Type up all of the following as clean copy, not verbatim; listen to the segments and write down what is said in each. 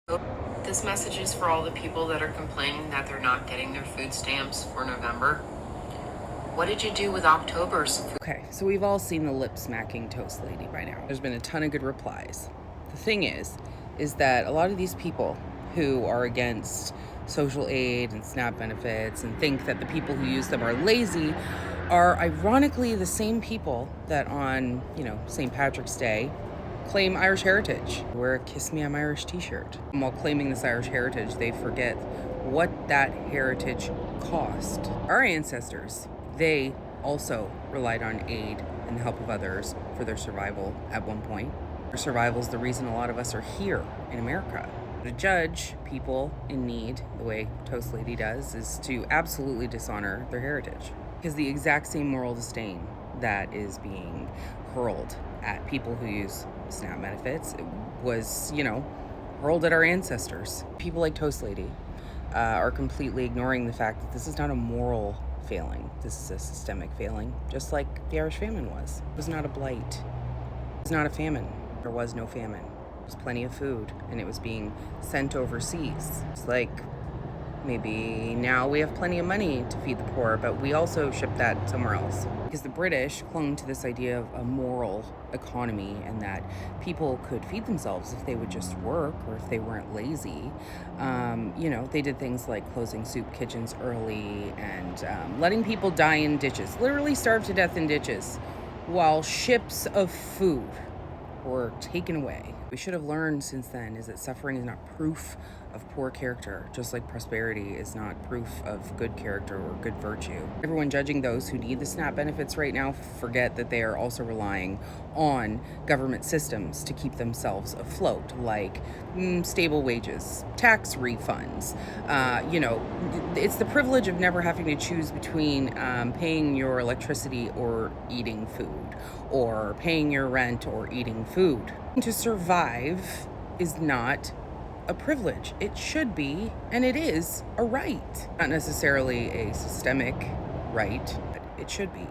So this message is for all the people that are complaining that they're not getting their food stamps for November. What did you do with October's food? Okay, so we've all seen the lip smacking toast lady by now. There's been a ton of good replies. The thing is that a lot of these people who are against social aid and SNAP benefits and think that the people who use them are lazy are ironically the same people that on, St. Patrick's Day claim Irish heritage. Wear a Kiss Me I'm Irish t-shirt. And while claiming this Irish heritage, they forget what that heritage cost. Our ancestors, they also relied on aid and the help of others for their survival at one point. Their survival is the reason a lot of us are here in America. To judge people in need the way Toast Lady does is to absolutely dishonor their heritage. Because the exact same moral disdain that is being hurled at people who use SNAP benefits was, hurled at our ancestors. People like Toast Lady are completely ignoring the fact that this is not a moral failing. This is a systemic failing, just like the Irish famine was. It was not a blight. It was not a famine. There was no famine. There was plenty of food, and it was being sent overseas. It's like maybe now we have plenty of money to feed the poor, but we also ship that somewhere else. Because the British clung to this idea of a moral economy and that people could feed themselves if they would just work or if they weren't lazy. They did things like closing soup kitchens early and letting people die in ditches, literally starve to death in ditches, while ships of food were taken away. We should have learned since then is that suffering is not proof of poor character, just like prosperity is not proof of good character or good virtue. Everyone judging those who need the SNAP benefits right now forget that they are also relying on government systems to keep themselves afloat, like stable wages, tax refunds. It's the privilege of never having to choose between paying your electricity or eating food, or paying your rent or eating food. To survive is not a privilege. It should be, and it is, a right. Not necessarily a systemic right, but it should be.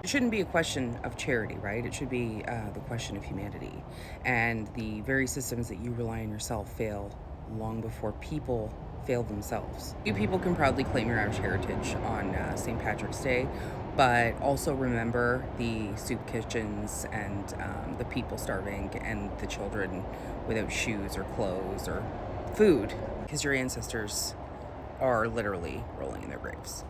It shouldn't be a question of charity, right? It should be the question of humanity. And the very systems that you rely on yourself fail long before people fail themselves. You people can proudly claim your Irish heritage on St. Patrick's Day, but also remember the soup kitchens and the people starving and the children without shoes or clothes or food, because your ancestors are literally rolling in their graves.